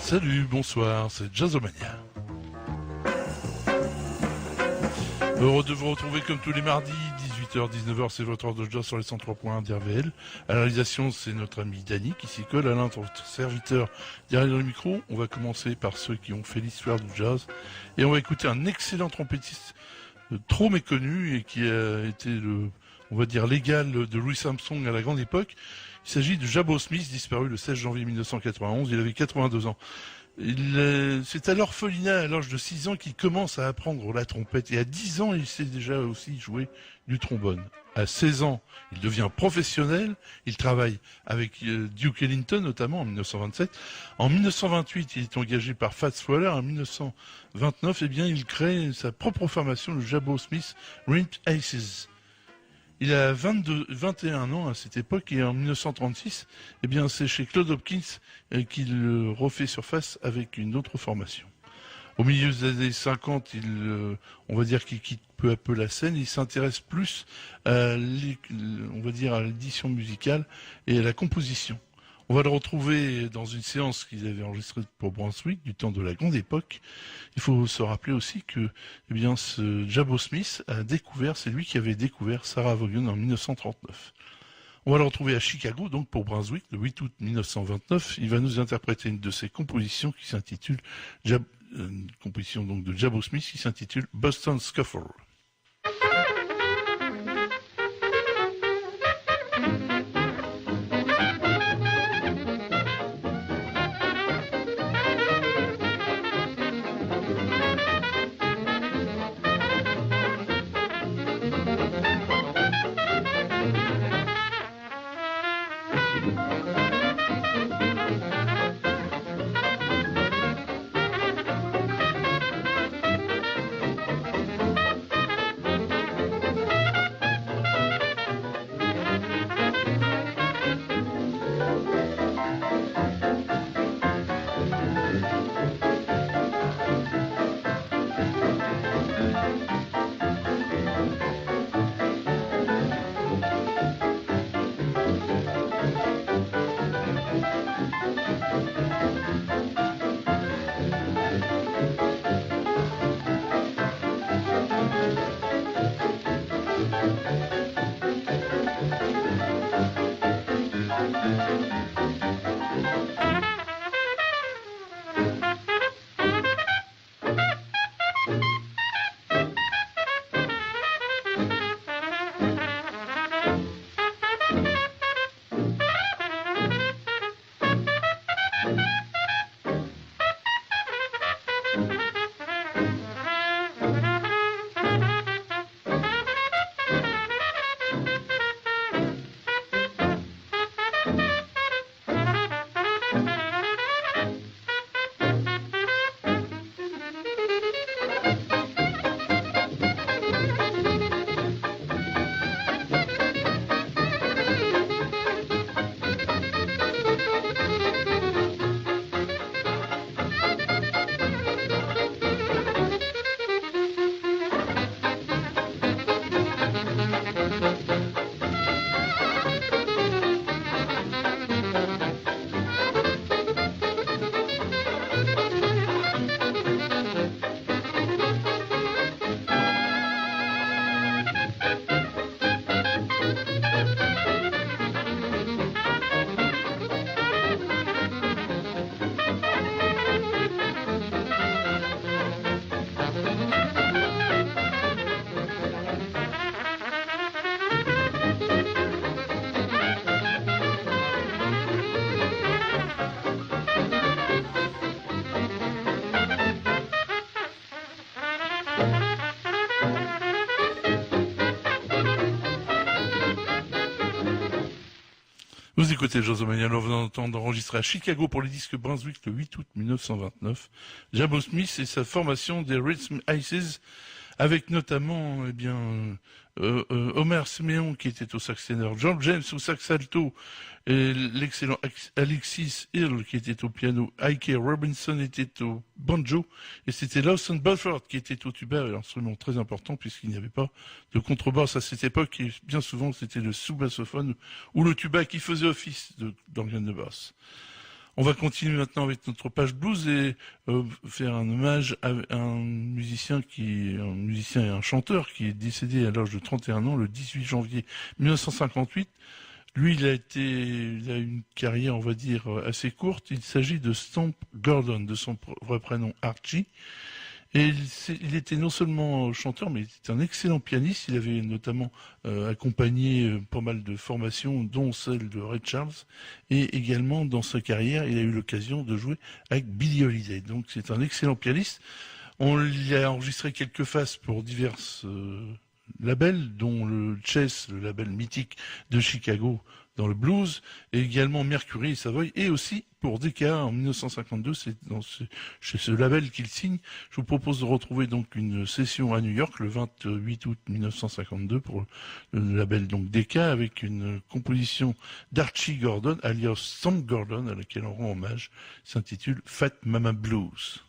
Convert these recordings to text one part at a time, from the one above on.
Salut, bonsoir, c'est Jazzomania. Heureux de vous retrouver comme tous les mardis, 18h, 19h, c'est votre heure de jazz sur les 103.1 d'RVL. À la réalisation, c'est notre ami Danny qui s'y colle. Alain, votre serviteur derrière le micro. On va commencer par ceux qui ont fait l'histoire du jazz. Et on va écouter un excellent trompettiste trop méconnu et qui a été on va dire, l'égal de Louis Armstrong à la grande époque. Il s'agit de Jabo Smith, disparu le 16 janvier 1991. Il avait 82 ans. C'est à l'orphelinat, à l'âge de 6 ans, qu'il commence à apprendre la trompette. Et à 10 ans, il sait déjà aussi jouer du trombone. À 16 ans, il devient professionnel. Il travaille avec Duke Ellington, notamment, en 1927. En 1928, il est engagé par Fats Waller. En 1929, eh bien, il crée sa propre formation, le Jabo Smith Rhythm Aces. Il a 21 ans à cette époque et en 1936, eh bien, c'est chez Claude Hopkins qu'il refait surface avec une autre formation. Au milieu des années 50, on va dire qu'il quitte peu à peu la scène. Il s'intéresse plus on va dire, à l'édition musicale et à la composition. On va le retrouver dans une séance qu'ils avaient enregistrée pour Brunswick du temps de la grande époque. Il faut se rappeler aussi que, eh bien, ce Jabo Smith c'est lui qui avait découvert Sarah Vaughan en 1939. On va le retrouver à Chicago, donc pour Brunswick, le 8 août 1929. Il va nous interpréter une de ses compositions qui s'intitule, une composition donc de Jabo Smith qui s'intitule Boston Scuffle. Vous écoutez Jazzomania, nous venons d'entendre enregistrer à Chicago pour les disques Brunswick le 8 août 1929. Jabo Smith et sa formation des Rhythm Aces, avec notamment Homer Simeon qui était au sax ténor, John James au sax alto, et l'excellent Alexis Hill qui était au piano, Ike Robinson était au banjo, et c'était Lawson Belford qui était au tuba, un instrument très important puisqu'il n'y avait pas de contrebasse à cette époque, et bien souvent c'était le sous-bassophone ou le tuba qui faisait office d'organe de basse. On va continuer maintenant avec notre page blues et faire un hommage à un musicien et un chanteur qui est décédé à l'âge de 31 ans le 18 janvier 1958. Lui, il a une carrière, on va dire, assez courte. Il s'agit de Stomp Gordon, de son vrai prénom Archie. Et il était non seulement chanteur, mais il était un excellent pianiste. Il avait notamment accompagné pas mal de formations, dont celle de Ray Charles. Et également, dans sa carrière, il a eu l'occasion de jouer avec Billie Holiday. Donc, c'est un excellent pianiste. On lui a enregistré quelques faces pour diverses labels, dont le Chess, le label mythique de Chicago dans le blues, et également Mercury et Savoy, et aussi pour Decca en 1952, c'est chez ce label qu'il signe. Je vous propose de retrouver donc une session à New York le 28 août 1952 pour le label donc Decca, avec une composition d'Archie Gordon, alias Stomp Gordon, à laquelle on rend hommage, s'intitule Fat Mama Blues.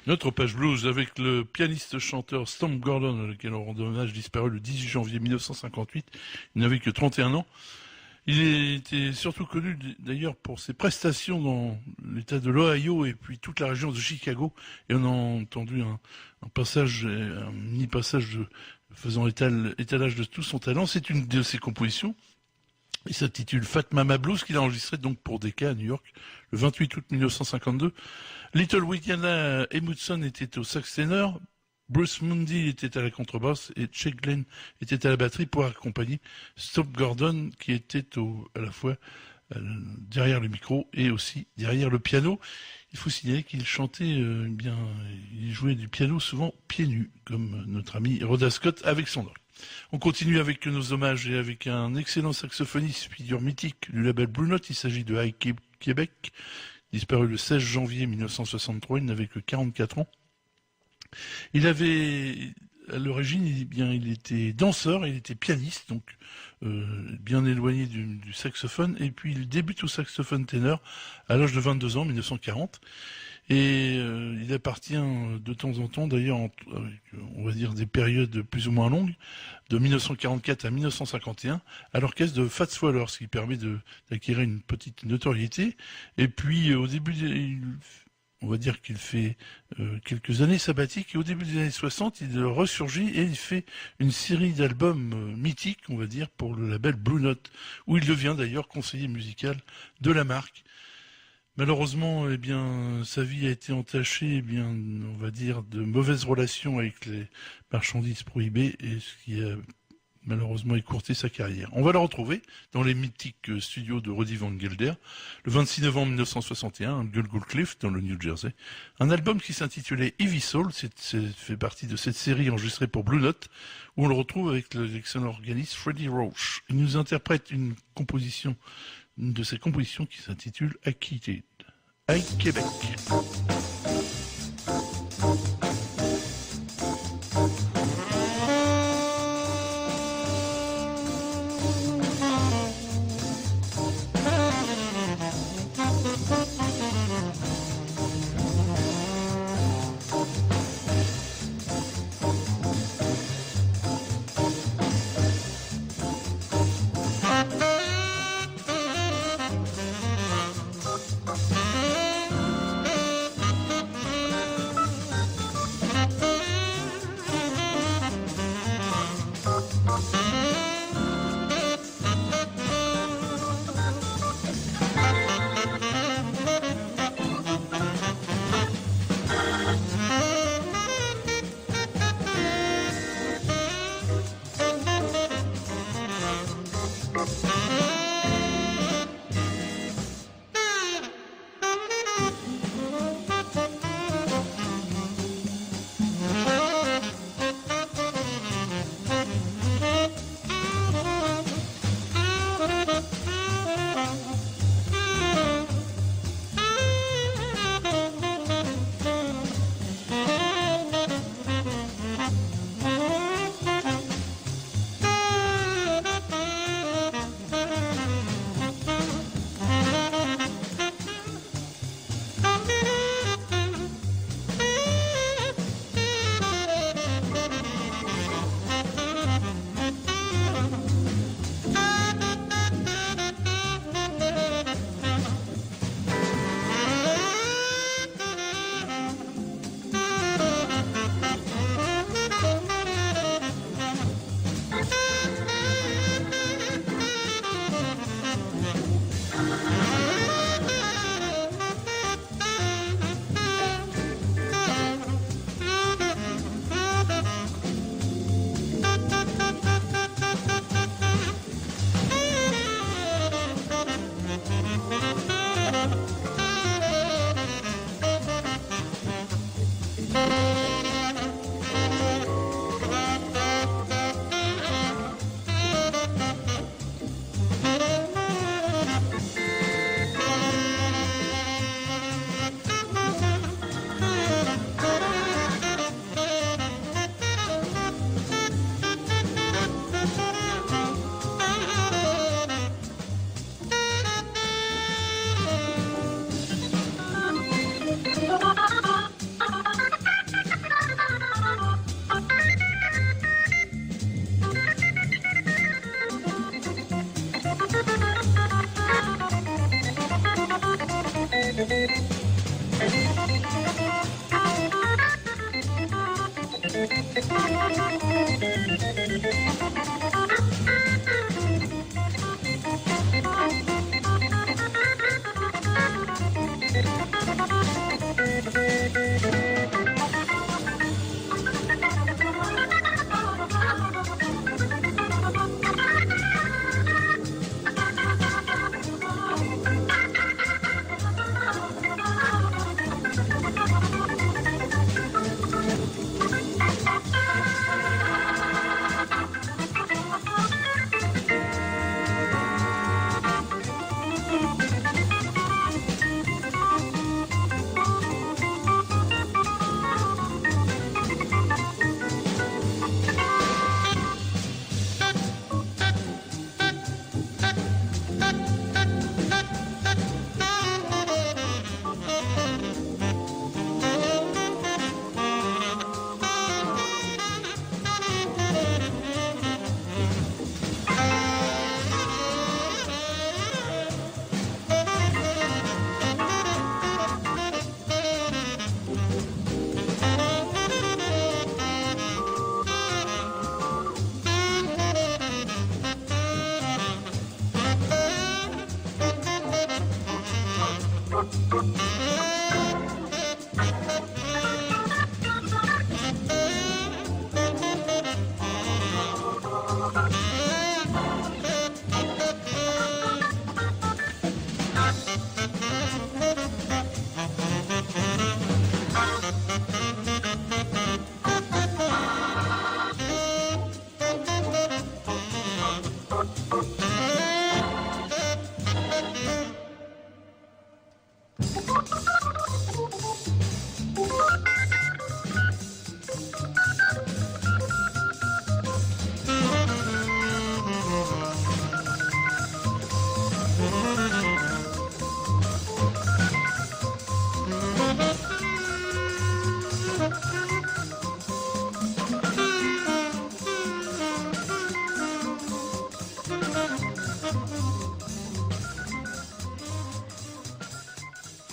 Notre page blues avec le pianiste-chanteur Stomp Gordon, lequel on rend hommage, disparu le 18 janvier 1958. Il n'avait que 31 ans. Il était surtout connu d'ailleurs pour ses prestations dans l'état de l'Ohio et puis toute la région de Chicago. Et on a entendu un mini-passage faisant étalage de tout son talent. C'est une de ses compositions. Il s'intitule Fat Mama Blues, qu'il a enregistré donc pour Decca à New York le 28 août 1952. Little Williana Emutson était au sax ténor, Bruce Mundy était à la contrebasse et Chuck Glenn était à la batterie pour accompagner Stomp Gordon qui était à la fois derrière le micro et aussi derrière le piano. Il faut signaler qu'il chantait il jouait du piano souvent pieds nus, comme notre ami Rhoda Scott avec son orgue. On continue avec nos hommages et avec un excellent saxophoniste, figure mythique du label Blue Note. Il s'agit de Ike Québec, disparu le 16 janvier 1963. Il n'avait que 44 ans. Il avait, à l'origine, il était danseur, il était pianiste, donc bien éloigné du saxophone. Et puis il débute au saxophone ténor à l'âge de 22 ans, 1940. Et il appartient de temps en temps, d'ailleurs, avec, on va dire des périodes plus ou moins longues, de 1944 à 1951, à l'orchestre de Fats Waller, ce qui permet d'acquérir une petite notoriété. Et puis au début, on va dire qu'il fait quelques années sabbatiques, et au début des années 60, il ressurgit et il fait une série d'albums mythiques, on va dire, pour le label Blue Note, où il devient d'ailleurs conseiller musical de la marque. Malheureusement, sa vie a été entachée, on va dire, de mauvaises relations avec les marchandises prohibées, et ce qui a malheureusement écourté sa carrière. On va le retrouver dans les mythiques studios de Rudy Van Gelder, le 26 novembre 1961, à Gulgul Cliff, dans le New Jersey. Un album qui s'intitulait Heavy Soul, c'est fait partie de cette série enregistrée pour Blue Note, où on le retrouve avec l'excellent organiste Freddie Roach. Il nous interprète une de ses compositions qui s'intitule Acquitted. Ike Québec.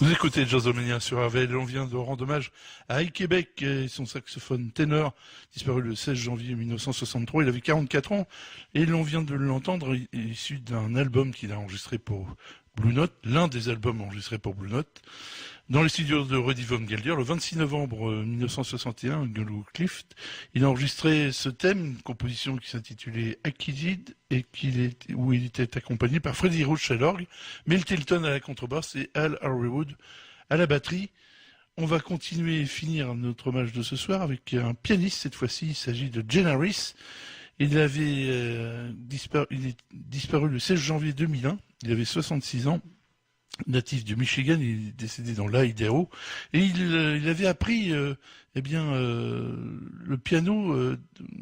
Vous écoutez Jazzomania sur RVL et on vient de rendre hommage à Ike Québec et son saxophone ténor, disparu le 16 janvier 1963. Il avait 44 ans et l'on vient de l'entendre issu d'un album qu'il a enregistré pour Blue Note, l'un des albums enregistrés pour Blue Note, dans les studios de Rudy Von Gelder, le 26 novembre 1961, à Gully Clift. Il a enregistré ce thème, une composition qui s'intitulait Akidid, et où il était accompagné par Freddie Roach à l'orgue, Mel Tilton à la contrebasse et Al Harwood à la batterie. On va continuer et finir notre hommage de ce soir avec un pianiste, cette fois-ci, il s'agit de Gene Harris. Il avait il est disparu le 16 janvier 2001, il avait 66 ans. Natif du Michigan, il est décédé dans l'Idaho, et il avait appris le piano,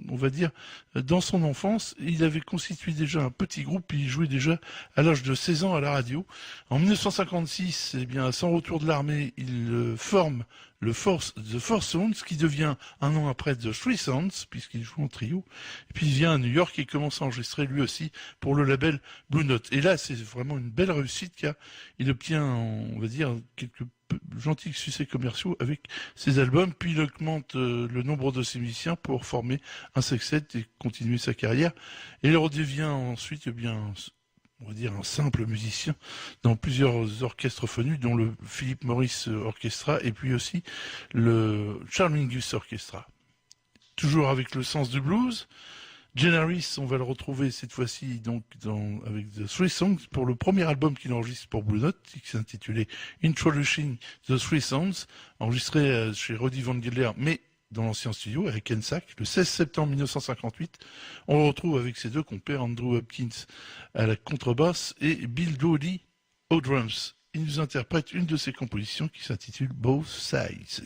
on va dire, dans son enfance. Il avait constitué déjà un petit groupe, il jouait déjà à l'âge de 16 ans à la radio. En 1956, à son retour de l'armée, il forme The Four Sounds, qui devient un an après The Three Sounds, puisqu'il joue en trio. Et puis il vient à New York et commence à enregistrer lui aussi pour le label Blue Note. Et là, c'est vraiment une belle réussite, car il obtient, on va dire, quelques gentils succès commerciaux avec ses albums, puis il augmente le nombre de ses musiciens pour former un sextet et continuer sa carrière. Et il redevient ensuite, on va dire un simple musicien dans plusieurs orchestres phonus, dont le Philip Morris Orchestra et puis aussi le Charles Mingus Orchestra. Toujours avec le sens du blues, Gene Harris, on va le retrouver cette fois-ci donc avec The Three Songs pour le premier album qu'il enregistre pour Blue Note, qui s'intitulait Introducing the Three Songs, enregistré chez Rudy Von Gelder, mais dans l'ancien studio avec Ensac, le 16 septembre 1958. On le retrouve avec ses deux compères, Andrew Hopkins à la contrebasse et Bill Dowdy aux drums. Il nous interprète une de ses compositions qui s'intitule Both Sides.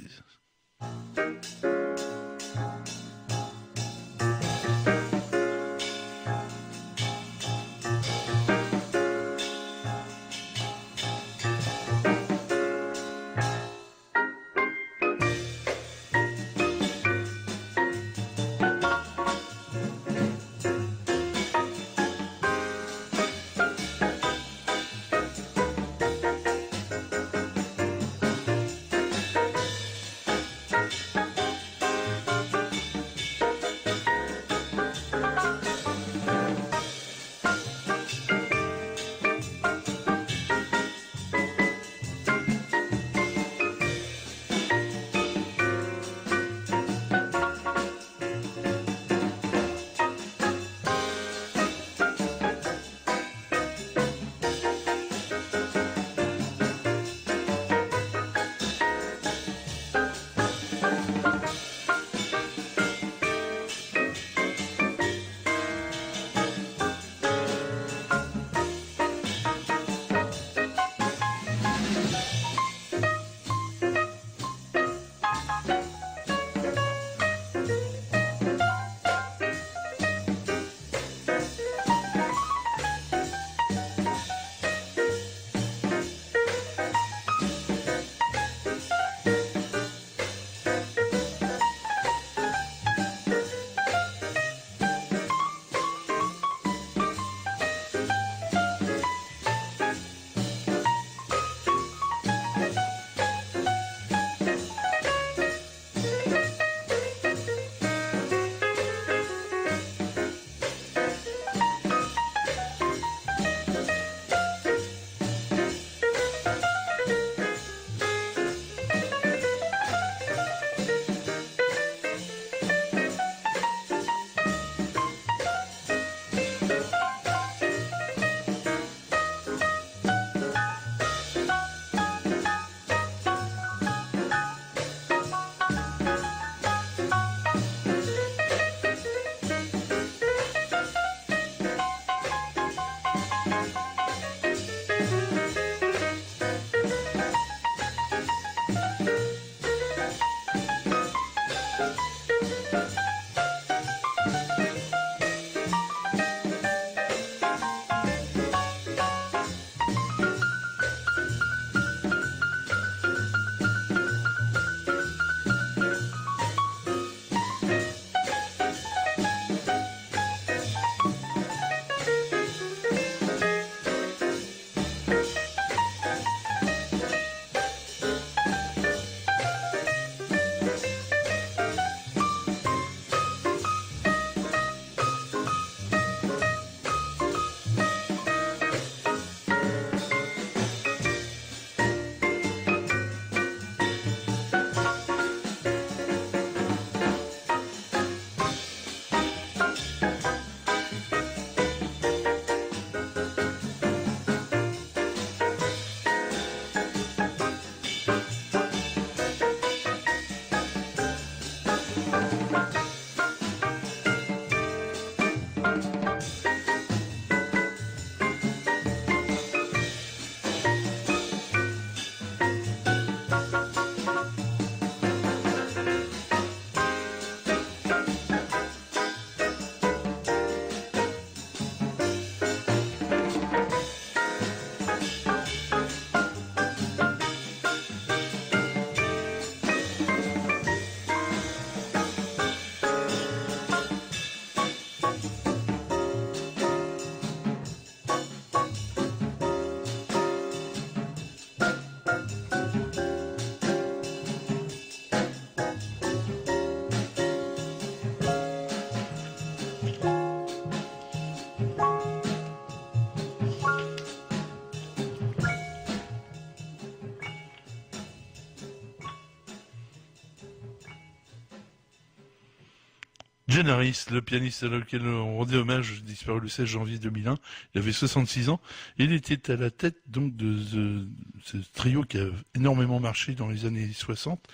Jen Harris, le pianiste à lequel on rendait hommage, disparu le 16 janvier 2001, il avait 66 ans, et il était à la tête donc de ce trio qui a énormément marché dans les années 60,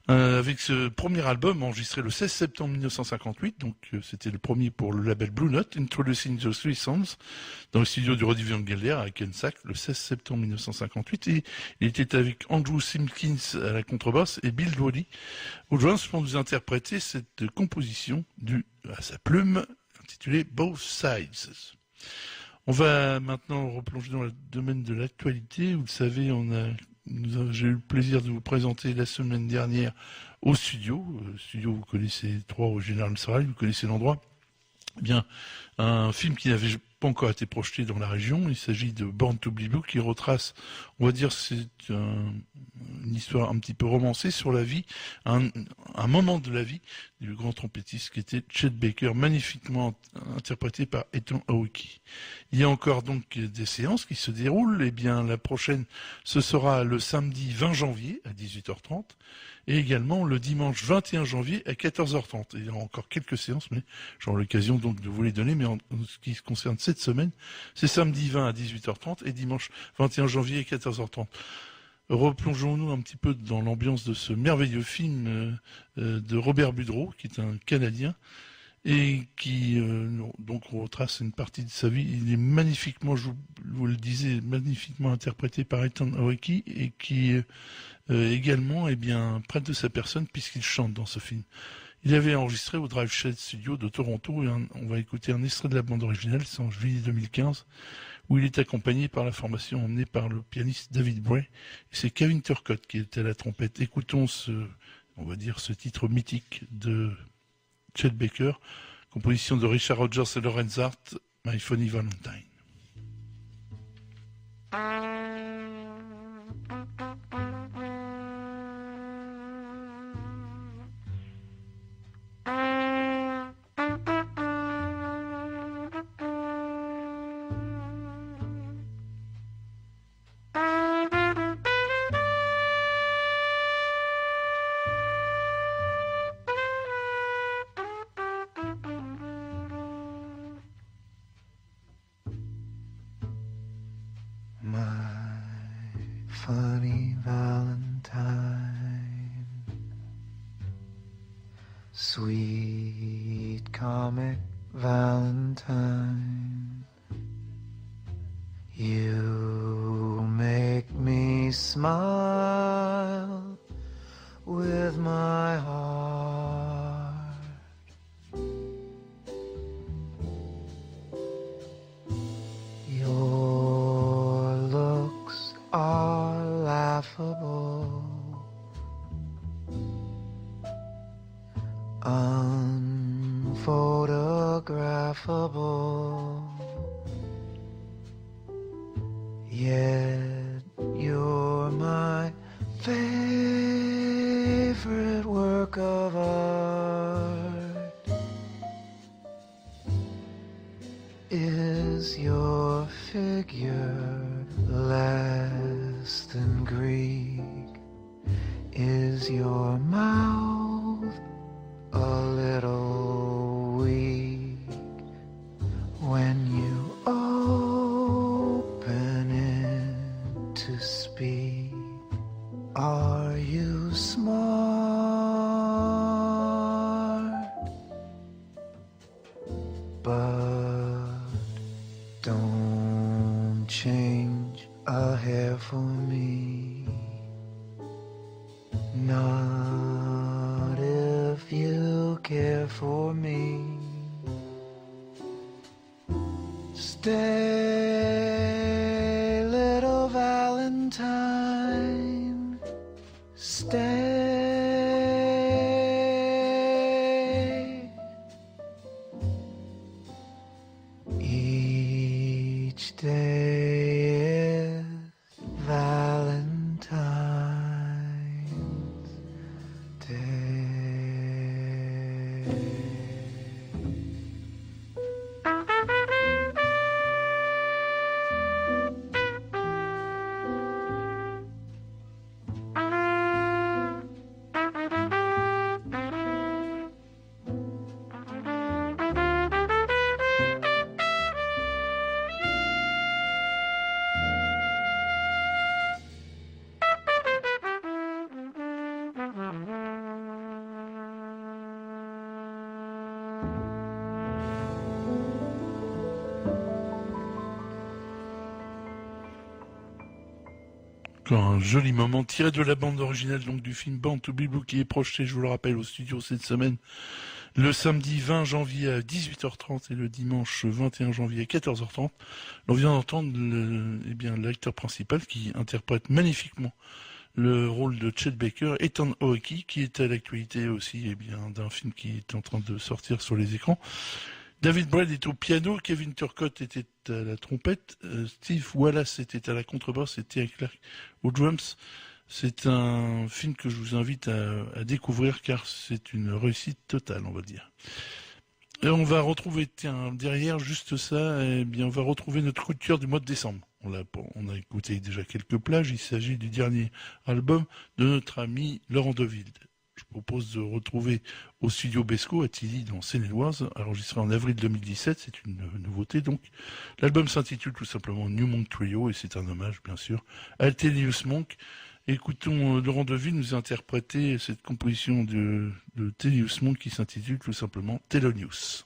avec ce premier album enregistré le 16 septembre 1958, donc c'était le premier pour le label Blue Note, Introducing the Three Sounds, dans le studio du Roddy Van Gelder à Hackensack, le 16 septembre 1958, et il était avec Andrew Simpkins à la contrebasse et Bill Dwally au drums pour nous interpréter cette composition à sa plume intitulée Both Sides. On va maintenant replonger dans le domaine de l'actualité. Vous le savez, j'ai eu le plaisir de vous présenter la semaine dernière au studio. Studio, vous connaissez 3 au Général Sarral, vous connaissez l'endroit. Eh bien, un film qui n'avait pas encore été projeté dans la région. Il s'agit de Born to Be Blue qui retrace, on va dire, une histoire un petit peu romancée sur la vie, un moment de la vie du grand trompettiste qui était Chet Baker, magnifiquement interprété par Ethan Hawke. Il y a encore donc des séances qui se déroulent. Eh bien, la prochaine, ce sera le samedi 20 janvier à 18h30 et également le dimanche 21 janvier à 14h30. Il y a encore quelques séances, mais j'aurai l'occasion donc de vous les donner. Mais en ce qui concerne cette semaine, c'est samedi 20 à 18h30 et dimanche 21 janvier à 14h30. Replongeons-nous un petit peu dans l'ambiance de ce merveilleux film de Robert Budreau, qui est un Canadien, et qui donc retrace une partie de sa vie. Il est magnifiquement, je vous le disais, magnifiquement interprété par Ethan Hawke, et qui également est bien près de sa personne puisqu'il chante dans ce film. Il avait enregistré au Drive Shed Studio de Toronto, et on va écouter un extrait de la bande originale, c'est en juillet 2015, où il est accompagné par la formation emmenée par le pianiste David Bray, et c'est Kevin Turcotte qui était à la trompette. Écoutons on va dire, ce titre mythique de Chet Baker, composition de Richard Rodgers et Lorenz Hart, My Funny Valentine. Funny Valentine, sweet comic Valentine, you make me smile with my heart. Your looks are laughable, unphotographable, yet you're my favorite work of art. Is your figure less than Greek? Is your mouth a little weak when you open it to speak? Are you smart? But don't change a hair for me, not if you care for me. Stay, little Valentine, stay. Each day is Valentine's Day. Encore un joli moment tiré de la bande originale donc du film Born to Be Blue qui est projeté, je vous le rappelle, au studio cette semaine, le samedi 20 janvier à 18h30 et le dimanche 21 janvier à 14h30. On vient d'entendre l'acteur principal qui interprète magnifiquement le rôle de Chet Baker, Ethan Hawke, qui est à l'actualité aussi d'un film qui est en train de sortir sur les écrans. David Braid est au piano, Kevin Turcotte était à la trompette, Steve Wallace était à la contrebasse et Terry Clark aux drums. C'est un film que je vous invite à découvrir car c'est une réussite totale, on va dire. Et on va retrouver, derrière juste ça, on va retrouver notre coup de cœur du mois de décembre. On a écouté déjà quelques plages, il s'agit du dernier album de notre ami Laurent Deville. Je propose de retrouver au studio Besco à Tilly dans Seine-et-Oise, enregistré en avril 2017, c'est une nouveauté donc. L'album s'intitule tout simplement New Monk Trio et c'est un hommage bien sûr à Thelonious Monk. Écoutons Laurent Deville nous interpréter cette composition de Thelonious Monk qui s'intitule tout simplement Thelonious.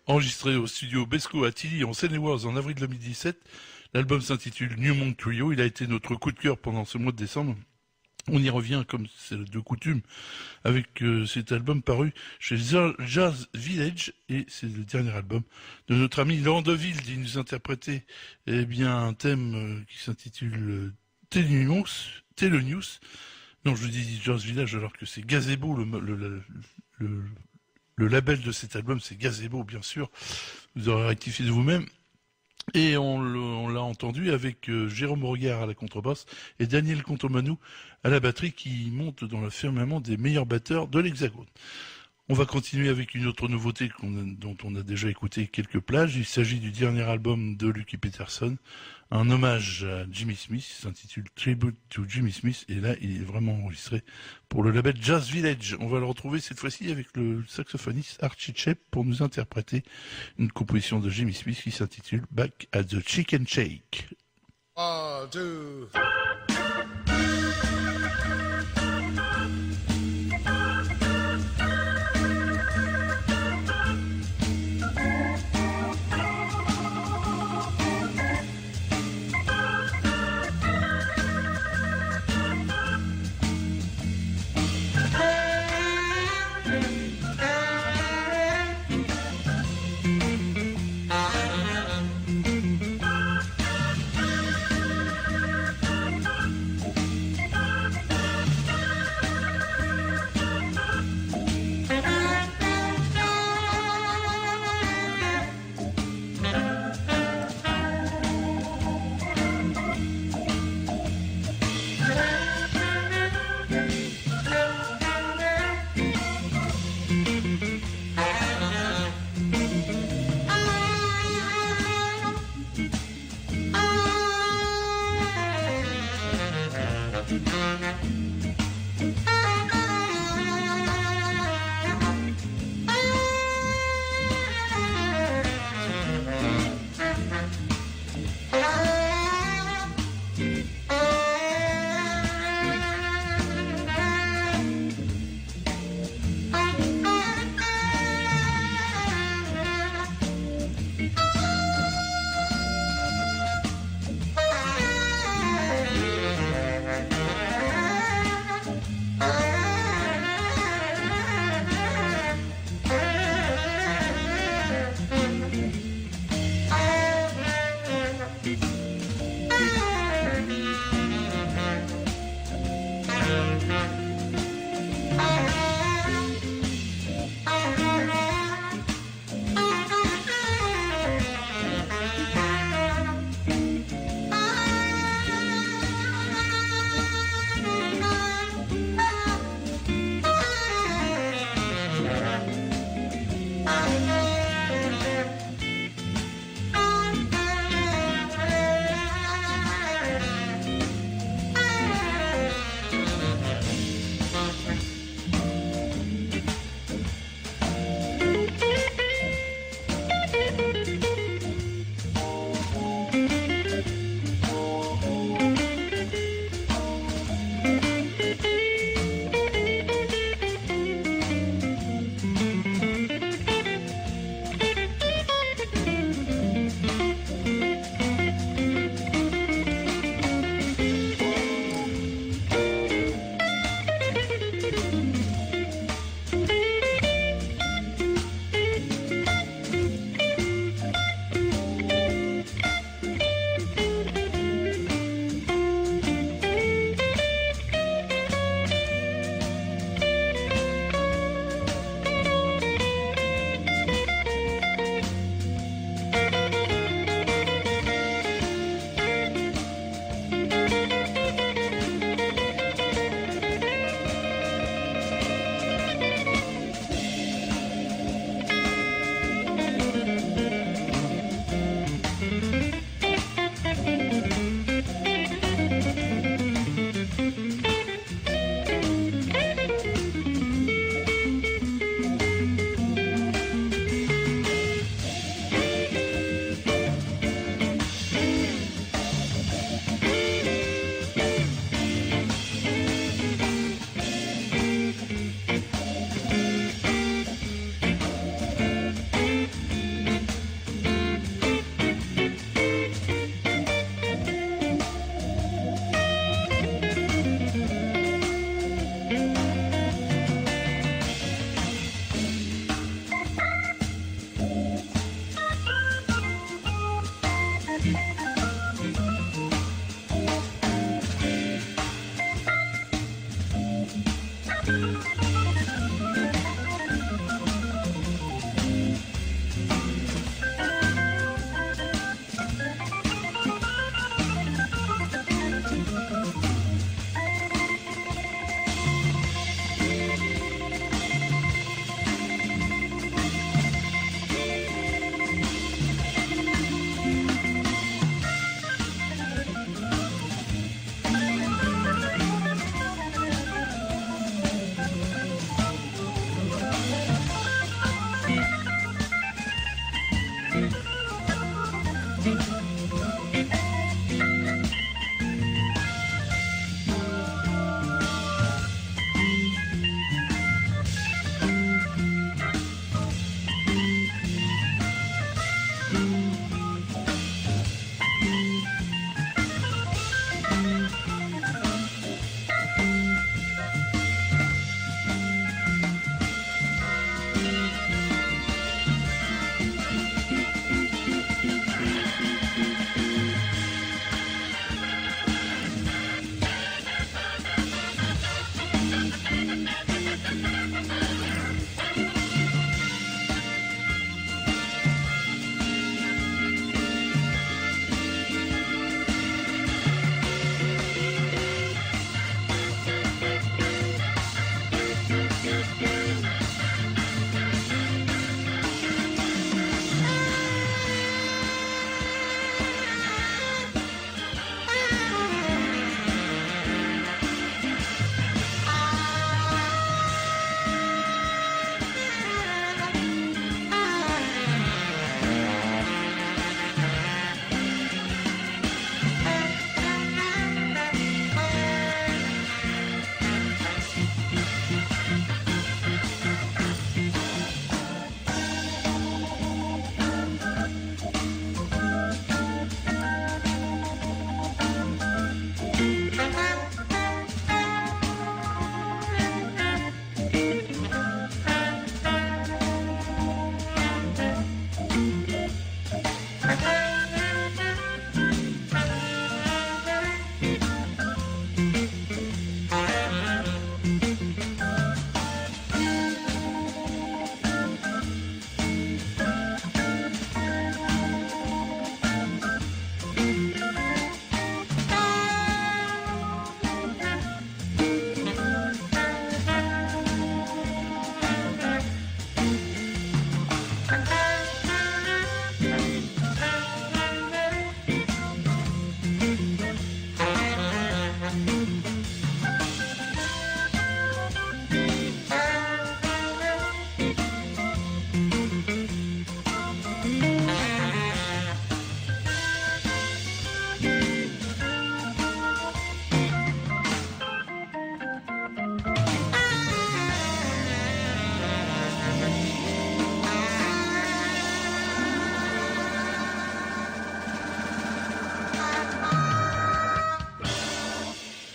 Enregistré au studio Besco à Tilly en Seine-et-Oise en avril 2017, l'album s'intitule New Monk Trio. Il a été notre coup de cœur pendant ce mois de décembre. On y revient comme c'est de coutume avec cet album paru chez Jazz Village et c'est le dernier album de notre ami Laurent Deville qui nous interprétait un thème qui s'intitule Thelonious. Non, je dis Jazz Village alors que c'est Gazebo le label de cet album, c'est Gazebo, bien sûr. Vous aurez rectifié de vous-même. Et on l'a entendu avec Jérôme Regard à la contrebasse et Daniel Contomanou à la batterie qui monte dans le firmament des meilleurs batteurs de l'Hexagone. On va continuer avec une autre nouveauté dont on a déjà écouté quelques plages. Il s'agit du dernier album de Lucky Peterson, un hommage à Jimmy Smith, il s'intitule Tribute to Jimmy Smith, et là il est vraiment enregistré pour le label Jazz Village. On va le retrouver cette fois-ci avec le saxophoniste Archie Shepp pour nous interpréter une composition de Jimmy Smith qui s'intitule Back at the Chicken Shake. 1, 2.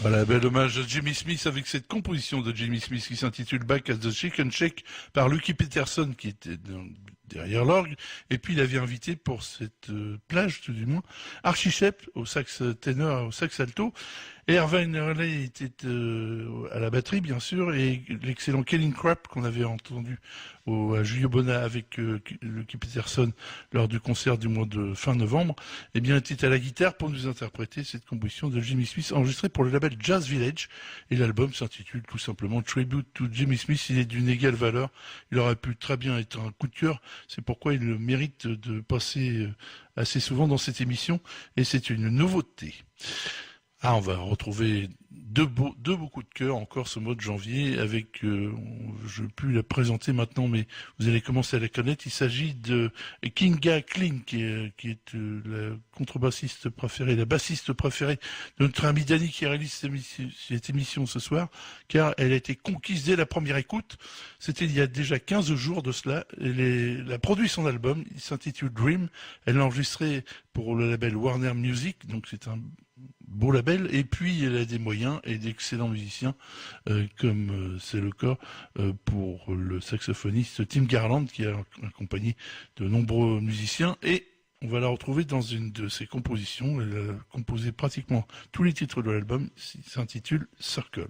Voilà, bel hommage à Jimmy Smith avec cette composition de Jimmy Smith qui s'intitule Back at the Chicken Shack par Lucky Peterson qui était derrière l'orgue. Et puis il avait invité pour cette plage, tout du moins, Archie Shepp au sax ténor, au sax alto. Et Irvine Hurley était à la batterie, bien sûr, et l'excellent Kellen Crapp qu'on avait entendu à Julio Bona avec Lucky Peterson lors du concert du mois de fin novembre, eh bien, était à la guitare pour nous interpréter cette composition de Jimmy Smith enregistrée pour le label Jazz Village. Et l'album s'intitule tout simplement Tribute to Jimmy Smith. Il est d'une égale valeur. Il aurait pu très bien être un coup de cœur. C'est pourquoi il mérite de passer assez souvent dans cette émission. Et c'est une nouveauté. Ah, on va retrouver deux beaux coups de cœur encore ce mois de janvier avec, je ne vais plus la présenter maintenant, mais vous allez commencer à la connaître. Il s'agit de Kinga Kling, qui est la contrebassiste préférée, la bassiste préférée de notre ami Danny qui réalise cette émission ce soir, car elle a été conquise dès la première écoute. C'était il y a déjà 15 jours de cela. Elle a produit son album, il s'intitule Dream. Elle l'a enregistré pour le label Warner Music, donc c'est un beau label, et puis elle a des moyens et d'excellents musiciens, comme c'est le cas pour le saxophoniste Tim Garland, qui a accompagné de nombreux musiciens, et on va la retrouver dans une de ses compositions. Elle a composé pratiquement tous les titres de l'album, il s'intitule Circle.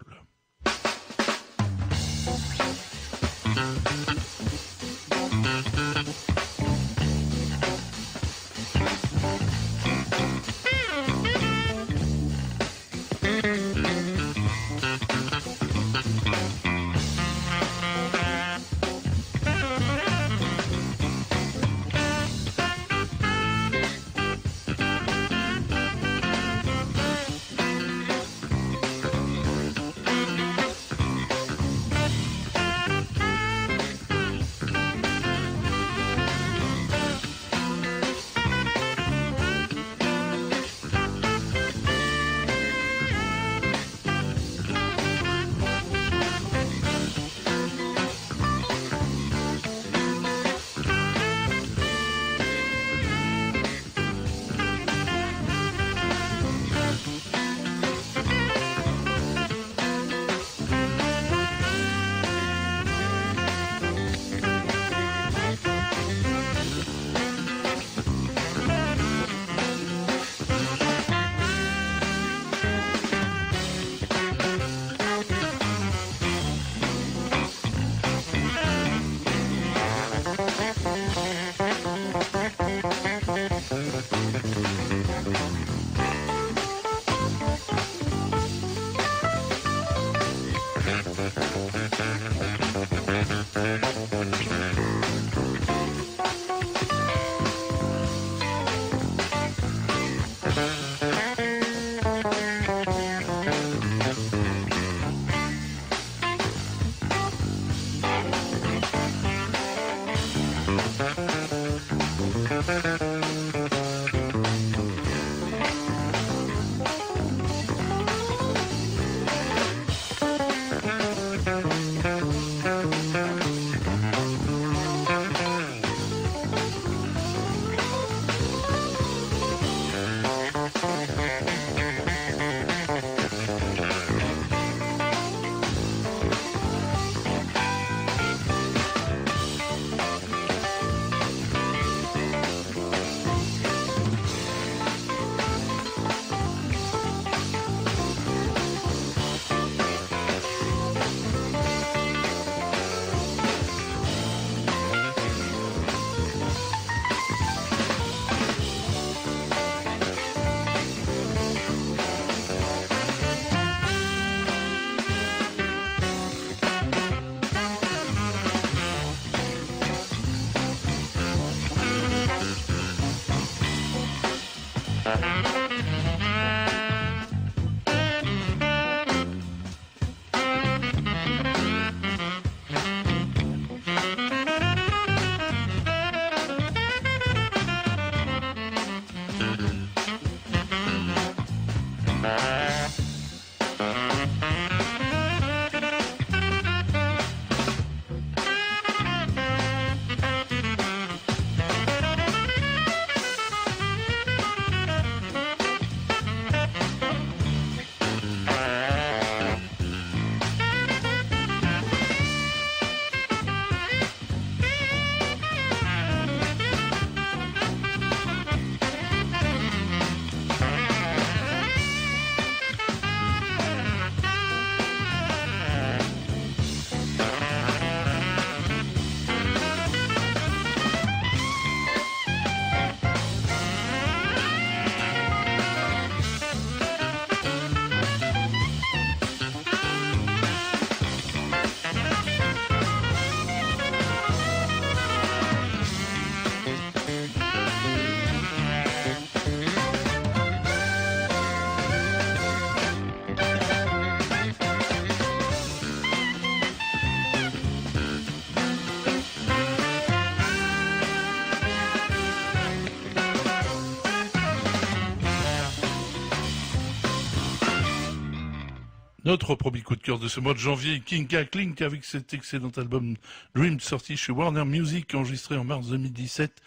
Notre premier coup de cœur de ce mois de janvier, Kinka Klink avec cet excellent album Dream sorti chez Warner Music, enregistré en mars 2017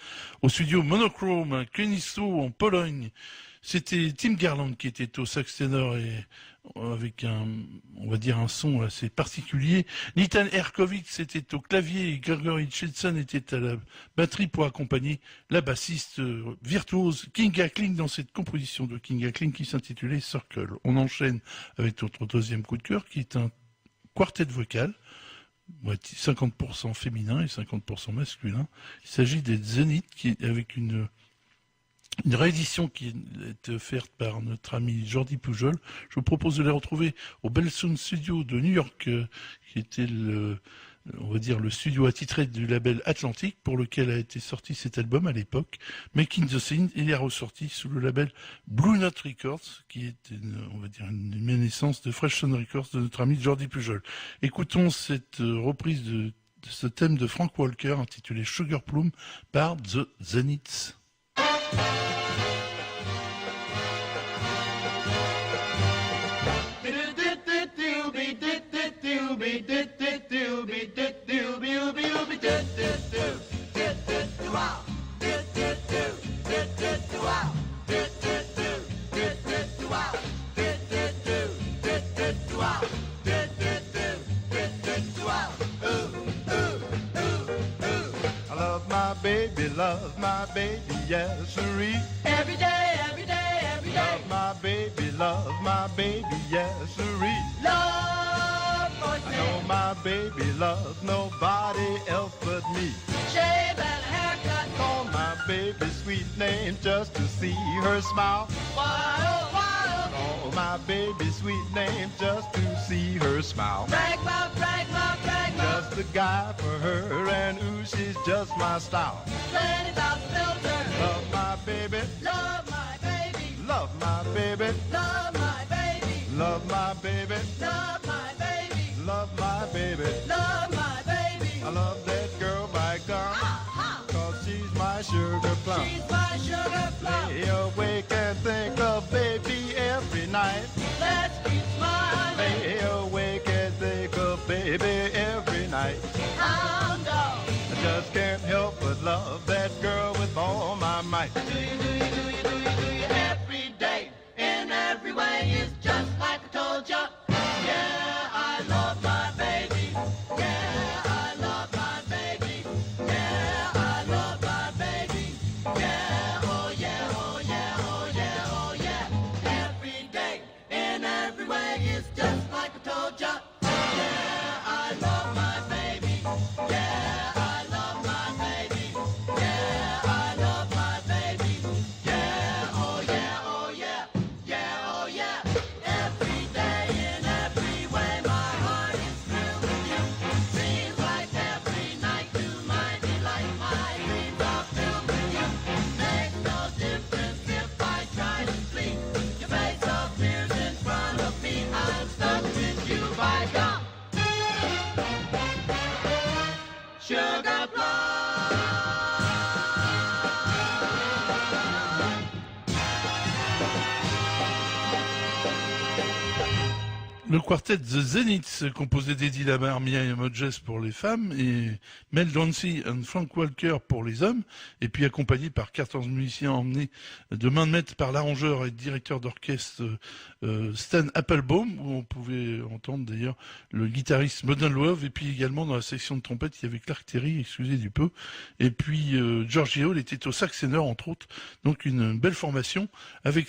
au studio Monochrome à Konisto en Pologne. C'était Tim Garland qui était au sax ténor et avec on va dire un son assez particulier. Nitan Erkovic était au clavier et Gregory Chetson était à la batterie pour accompagner la bassiste virtuose Kinga Klink dans cette composition de Kinga Klink qui s'intitulait Circle. On enchaîne avec notre deuxième coup de cœur qui est un quartet vocal, 50% féminin et 50% masculin. Il s'agit des Zénith qui avec une réédition qui est offerte par notre ami Jordi Pujol. Je vous propose de les retrouver au Belsound Studio de New York, qui était on va dire le studio attitré du label Atlantic, pour lequel a été sorti cet album à l'époque. Making the Scene, il est ressorti sous le label Blue Note Records, qui est on va dire une naissance de Fresh Sound Records de notre ami Jordi Pujol. Écoutons cette reprise de ce thème de Frank Walker intitulé Sugar Plum par The Zeniths. Love my baby, yes, sirree. Every day, every day, every day. Love my baby, yes, sirree. Love for I know my baby loves nobody else but me. shave and a haircut. Call my baby sweet name just to see her smile. Wild, wild. Call my baby sweet name just to see her smile. Brag about, brag about, brag about. Just the guy for her, and ooh, she's just my style. Plenty about filter. Love my baby, Love my baby. love my baby, Love my baby. love my baby, Love my baby. love my baby. Love my baby. I love that girl by gum, cause she's my sugar plum. She's my sugar plum. Lay awake and think of baby every night. Let's keep smiling. Lay awake and think of baby every night. Hound dog. I just can't help but love that girl with all my might. Do you, do you, do you, do you, do you? Every day, in every way, is just like I told ya. Yeah, I love my baby. Yeah, I love my baby. Yeah, I love my baby. Yeah, oh yeah, oh yeah, oh yeah, oh yeah. Every day, in every way, is just like I told ya. Yeah, I love my baby. Yeah, I love my baby. Yeah, I love my baby. Yeah, oh yeah, oh yeah. Yeah, oh yeah. Every day in every way, my heart is filled with you. Seems like every night to my delight, my dreams are filled with you. Makes no difference if I try to sleep. Your face appears in front of me. I'm stuck with you by God. Sugar plum. Le quartet The Zeniths, composé d'Eddie Lamar, Mia Modjes pour les femmes et Mel Dancy et Frank Walker pour les hommes, et puis accompagné par 14 musiciens emmenés de main de maître par l'arrangeur et directeur d'orchestre Stan Applebaum, où on pouvait entendre d'ailleurs le guitariste Modern Love, et puis également dans la section de trompette, il y avait Clark Terry, excusez du peu, et puis Georgie Hall était au sax ténor entre autres, donc une belle formation avec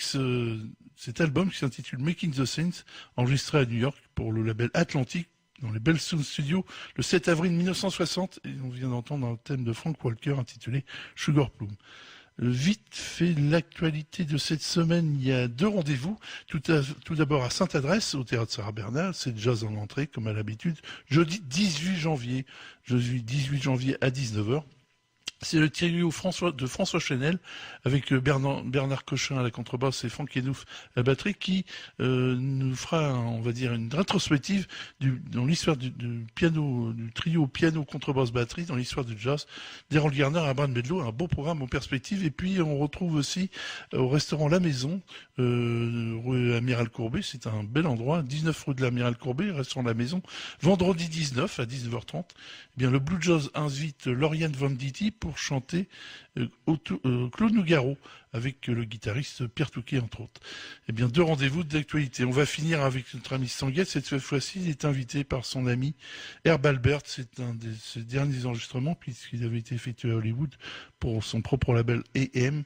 cet album qui s'intitule Making the Saints, enregistré à New York pour le label Atlantic dans les Belsound Studios le 7 avril 1960, et on vient d'entendre un thème de Frank Walker intitulé Sugar Plum. Vite fait l'actualité de cette semaine, il y a 2 rendez-vous. Tout d'abord à Sainte-Adresse, au théâtre Sarah Bernard, c'est jazz en entrée comme à l'habitude, jeudi 18 janvier à 19h. C'est le trio de François Chenel avec Bernard Cochin à la contrebasse et Franck Henouf à la batterie qui nous fera, on va dire, une rétrospective dans l'histoire du piano, du trio piano contrebasse batterie dans l'histoire du jazz d'Harold Garner à Bran Bedlow, un beau programme en perspective. Et puis on retrouve aussi au restaurant La Maison, rue Amiral Courbet, c'est un bel endroit, 19 rue de l'Amiral Courbet, restaurant La Maison, vendredi 19 à 19h30. Eh bien, le Blue Jazz invite Lauriane Venditti pour chanter Claude Nougaro avec le guitariste Pierre Touquet entre autres. Eh bien, 2 rendez-vous d'actualité. On va finir avec notre ami Sanguet. Cette fois-ci, il est invité par son ami Herb Albert. C'est un de ses derniers enregistrements puisqu'il avait été effectué à Hollywood pour son propre label AM.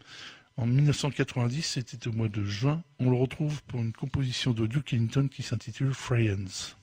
En 1990, c'était au mois de juin. On le retrouve pour une composition de Duke Ellington qui s'intitule Friends.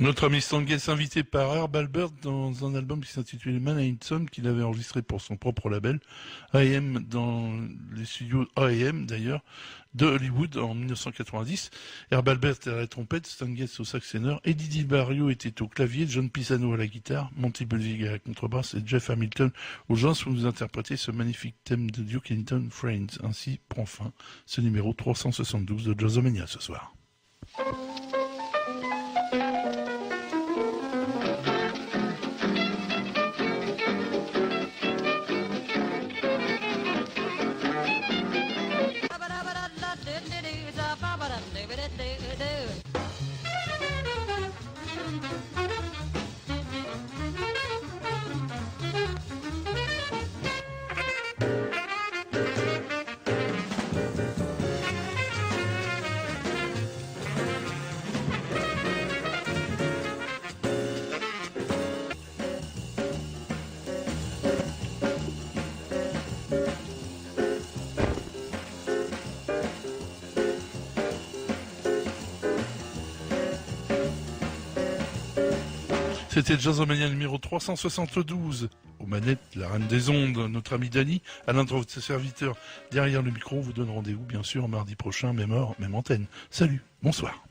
Notre ami Stan Getz, invité par Herb Alpert dans un album qui s'intitulait Man Ain't Some, qu'il avait enregistré pour son propre label, AM, dans les studios AM d'ailleurs, de Hollywood en 1990. Herb Alpert à la trompette, Stan Getz au sax ténor, et Didi Barrio était au clavier, John Pisano à la guitare, Monty Bulvig à la contrebasse et Jeff Hamilton au jazz pour nous interpréter ce magnifique thème de Duke Ellington, Friends. Ainsi prend fin ce numéro 372 de Jazzomania ce soir. C'était Jazzomania numéro 372. Aux manettes, la reine des ondes, notre ami Dany, à l'un de ses serviteurs derrière le micro, vous donne rendez-vous bien sûr mardi prochain, même heure, même antenne. Salut, bonsoir.